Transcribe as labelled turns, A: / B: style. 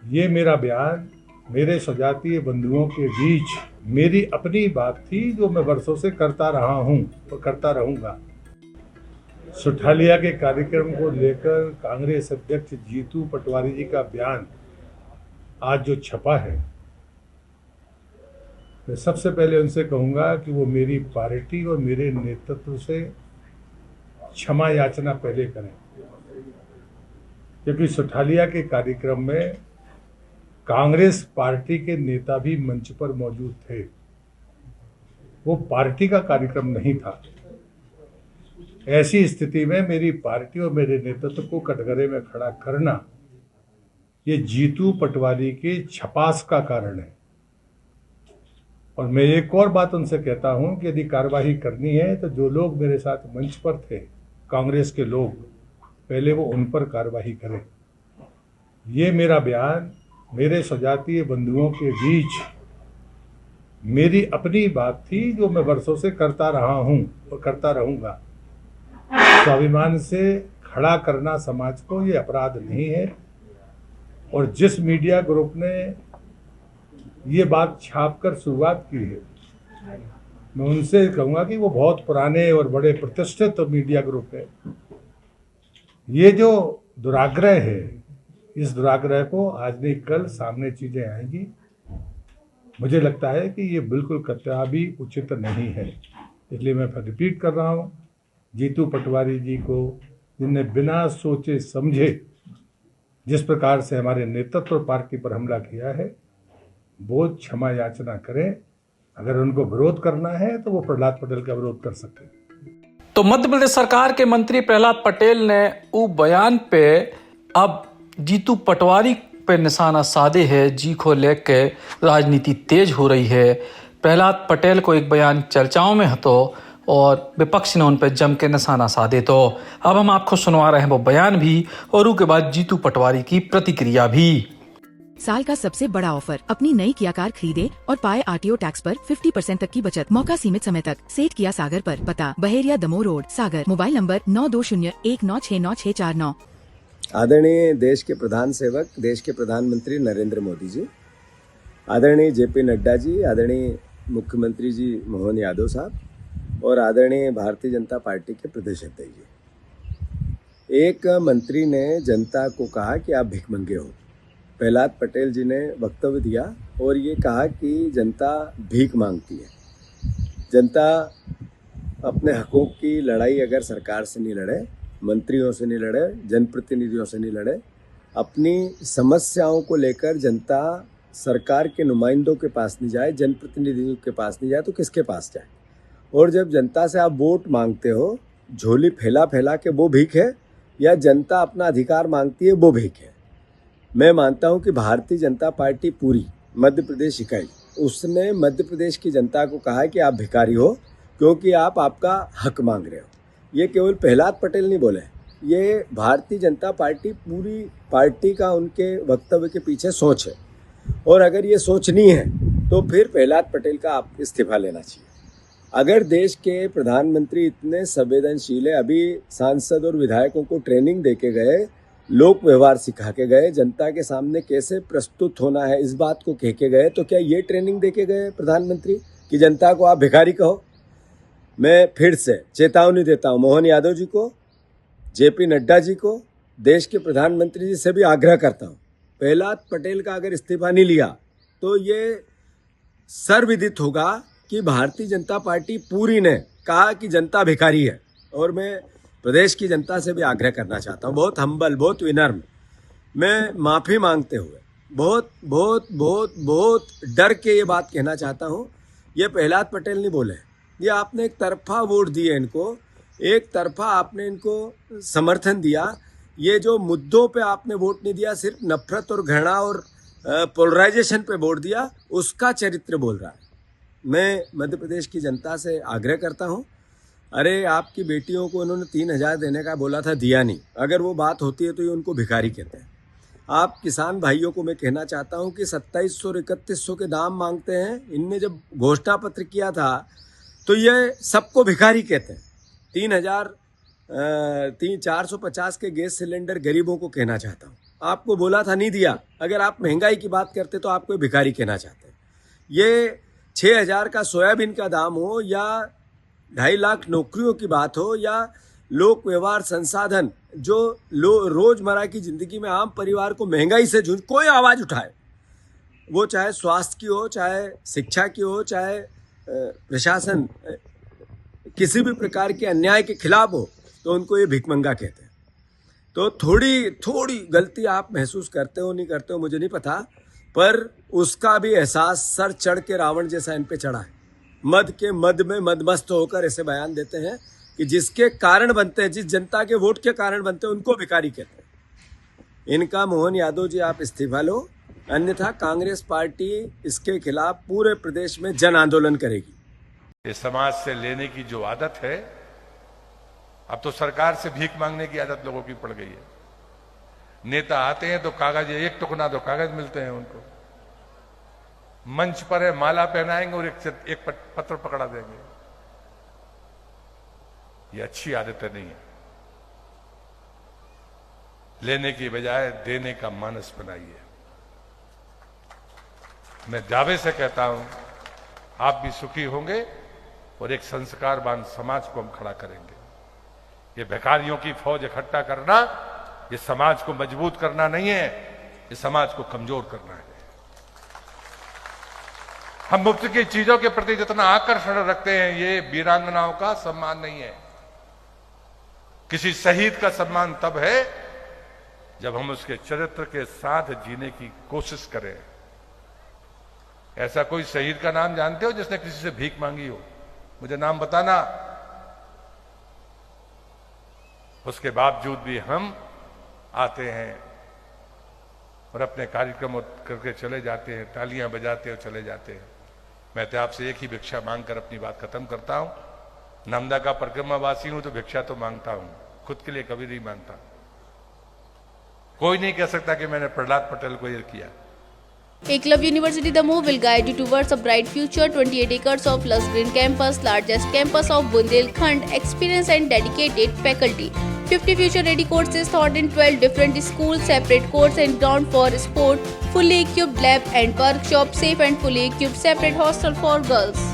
A: ये मेरा बयान मेरे सजातीय बंधुओं के बीच मेरी अपनी बात थी जो मैं वर्षों से करता रहा हूं और करता रहूंगा। सुठालिया के कार्यक्रम को लेकर कांग्रेस अध्यक्ष जीतू पटवारी जी का बयान आज जो छपा है, मैं सबसे पहले उनसे कहूंगा कि वो मेरी पार्टी और मेरे नेतृत्व से क्षमा याचना पहले करें, क्योंकि सुठालिया के कार्यक्रम में कांग्रेस पार्टी के नेता भी मंच पर मौजूद थे। वो पार्टी का कार्यक्रम नहीं था। ऐसी स्थिति में मेरी पार्टी और मेरे नेतृत्व को कटघरे में खड़ा करना ये जीतू पटवारी के छपास का कारण है। और मैं एक और बात उनसे कहता हूं कि यदि कार्रवाई करनी है तो जो लोग मेरे साथ मंच पर थे, कांग्रेस के लोग, पहले वो उन पर कार्रवाई करें। ये मेरा बयान मेरे सजातीय बंधुओं के बीच मेरी अपनी बात थी जो मैं वर्षों से करता रहा हूं और करता रहूंगा। स्वाभिमान से खड़ा करना समाज को ये अपराध नहीं है। और जिस मीडिया ग्रुप ने ये बात छापकर शुरुआत की है, मैं उनसे कहूँगा कि वो बहुत पुराने और बड़े प्रतिष्ठित मीडिया ग्रुप है। ये जो दुराग्रह है, इस दुराग्रह को आज नहीं कल सामने चीज़ें आएंगी। मुझे लगता है कि ये बिल्कुल कतई भी उचित नहीं है। इसलिए मैं फिर रिपीट कर रहा हूँ, जीतू पटवारी जी को, जिनने बिना सोचे समझे जिस प्रकार से हमारे नेतृत्व और पार्टी पर हमला किया है, वो क्षमा याचना करें। अगर उनको विरोध करना है तो वो प्रहलाद पटेल का विरोध कर सकते हैं।
B: तो मध्य प्रदेश सरकार के मंत्री प्रहलाद पटेल ने वो बयान पे अब जीतू पटवारी पे निशाना साधे है, जी को लेके राजनीति तेज हो रही है। प्रहलाद पटेल को एक बयान चर्चाओं में हतो और विपक्ष ने उन पर जम के निशाना साधे। तो अब हम आपको सुनवा रहे हैं वो बयान भी और उसके बाद जीतू पटवारी की प्रतिक्रिया भी।
C: साल का सबसे बड़ा ऑफर, अपनी नई किया कार खरीदे और पाए आरटीओ टैक्स पर 50% तक की बचत। मौका सीमित समय तक। सेठ किया सागर पर, पता Baheriya Damoh road, Sagar. Mobile number 9201969649।
D: आदरणीय देश के प्रधान सेवक, देश के प्रधानमंत्री नरेंद्र मोदी जी, आदरणीय जेपी नड्डा जी, आदरणीय मुख्यमंत्री जी मोहन यादव साहब और आदरणीय भारतीय जनता पार्टी के प्रदेश अध्यक्ष जी। एक मंत्री ने जनता को कहा कि आप भिखमंगे हो। प्रहलाद पटेल जी ने वक्तव्य दिया और ये कहा कि जनता भीख मांगती है। जनता अपने हकों की लड़ाई अगर सरकार से नहीं लड़े, मंत्रियों से नहीं लड़े, जनप्रतिनिधियों से नहीं लड़े, अपनी समस्याओं को लेकर जनता सरकार के नुमाइंदों के पास नहीं जाए, जनप्रतिनिधियों के पास नहीं जाए, तो किसके पास जाए? और जब जनता से आप वोट मांगते हो, झोली फैला फैला के वो भीख है या जनता अपना अधिकार मांगती है वो भीख है? मैं मानता हूं कि भारतीय जनता पार्टी पूरी मध्य प्रदेश इकाई, उसने मध्य प्रदेश की जनता को कहा कि आप भिखारी हो क्योंकि आप आपका हक मांग रहे हो। ये केवल प्रहलाद पटेल नहीं बोले, ये भारतीय जनता पार्टी पूरी पार्टी का उनके वक्तव्य के पीछे सोच है। और अगर ये सोच नहीं है तो फिर प्रहलाद पटेल का आप इस्तीफा लेना चाहिए। अगर देश के प्रधानमंत्री इतने संवेदनशील है, अभी सांसद और विधायकों को ट्रेनिंग दे के गए, लोक व्यवहार सिखा के गए, जनता के सामने कैसे प्रस्तुत होना है इस बात को कह के गए, तो क्या ये ट्रेनिंग दे के गए प्रधानमंत्री कि जनता को आप भिखारी कहो? मैं फिर से चेतावनी देता हूं मोहन यादव जी को, जेपी नड्डा जी को, देश के प्रधानमंत्री जी से भी आग्रह करता हूं, प्रहलाद पटेल का अगर इस्तीफा नहीं लिया तो ये सर्वविदित होगा कि भारतीय जनता पार्टी पूरी ने कहा कि जनता भिखारी है। और मैं प्रदेश की जनता से भी आग्रह करना चाहता हूँ, बहुत हम्बल, बहुत विनम्र, मैं माफ़ी मांगते हुए बहुत बहुत बहुत बहुत डर के ये बात कहना चाहता हूँ, ये प्रहलाद पटेल नहीं बोले, ये आपने एक तरफा वोट दिए इनको, एक तरफा आपने इनको समर्थन दिया। ये जो मुद्दों पे आपने वोट नहीं दिया, सिर्फ नफरत और घृणा और पोलराइजेशन पे वोट दिया, उसका चरित्र बोल रहा है। मैं मध्य प्रदेश की जनता से आग्रह करता हूँ, अरे आपकी बेटियों को उन्होंने 3,000 देने का बोला था, दिया नहीं। अगर वो बात होती है तो ये उनको भिखारी कहते हैं। आप किसान भाइयों को मैं कहना चाहता हूँ कि 2700 और 3100 के दाम मांगते हैं। इनने जब घोषणा पत्र किया था तो ये सबको भिखारी कहते हैं। 450 के गैस सिलेंडर गरीबों को कहना चाहता हूँ, आपको बोला था नहीं दिया। अगर आप महंगाई की बात करते तो आपको भिखारी कहना चाहते हैं। ये 6,000 का सोयाबीन का दाम हो या 2.5 लाख नौकरियों की बात हो या लोक व्यवहार संसाधन जो रोजमर्रा की जिंदगी में आम परिवार को महंगाई से जूझ, कोई आवाज उठाए, वो चाहे स्वास्थ्य की हो, चाहे शिक्षा की हो, चाहे प्रशासन किसी भी प्रकार के अन्याय के खिलाफ हो, तो उनको ये भिखमंगा कहते हैं। तो थोड़ी गलती आप महसूस करते हो नहीं करते हो मुझे नहीं पता, पर उसका भी एहसास सर चढ़ के रावण जैसा इन पे चढ़ा है। मद के मद में मदमस्त होकर ऐसे बयान देते हैं कि जिसके कारण बनते हैं, जिस जनता के वोट के कारण बनते हैं, उनको भिखारी कहते हैं। इनका मोहन यादव जी आप इस्तीफा लो, अन्यथा कांग्रेस पार्टी इसके खिलाफ पूरे प्रदेश में जन आंदोलन करेगी।
E: ये समाज से लेने की जो आदत है, अब तो सरकार से भीख मांगने की आदत लोगों की पड़ गई है। नेता आते हैं तो कागज, एक टुकड़ा तो कागज मिलते हैं उनको, मंच पर है माला पहनाएंगे और एक पत्र पकड़ा देंगे। ये अच्छी आदतें नहीं है। लेने की बजाय देने का मानस बनाइए। मैं दावे से कहता हूं, आप भी सुखी होंगे और एक संस्कारवान समाज को हम खड़ा करेंगे। ये भिखारियों की फौज इकट्ठा करना, ये समाज को मजबूत करना नहीं है, ये समाज को कमजोर करना है। हम मुफ्त की चीजों के प्रति जितना आकर्षण रखते हैं, ये वीरांगनाओं का सम्मान नहीं है। किसी शहीद का सम्मान तब है जब हम उसके चरित्र के साथ जीने की कोशिश करें। ऐसा कोई शहीद का नाम जानते हो जिसने किसी से भीख मांगी हो? मुझे नाम बताना। उसके बावजूद भी हम आते हैं और अपने कार्यक्रम करके चले जाते हैं, तालियां बजाते और चले जाते हैं। मैं तो आपसे एक ही भिक्षा मांगकर अपनी बात खत्म करता हूं। नर्मदा का परिक्रमावासी हूं तो भिक्षा तो मांगता हूं, खुद के लिए कभी नहीं मांगता। कोई नहीं कह सकता कि मैंने प्रहलाद पटेल को ये किया।
F: Eklavya University Damoh will guide you towards a bright future. 28 acres of lush green campus, largest campus of Bundelkhand, experienced and dedicated faculty. 50 future-ready courses taught in 12 different schools, separate course and ground for sport, fully equipped lab and workshop, safe and fully equipped separate hostel for girls.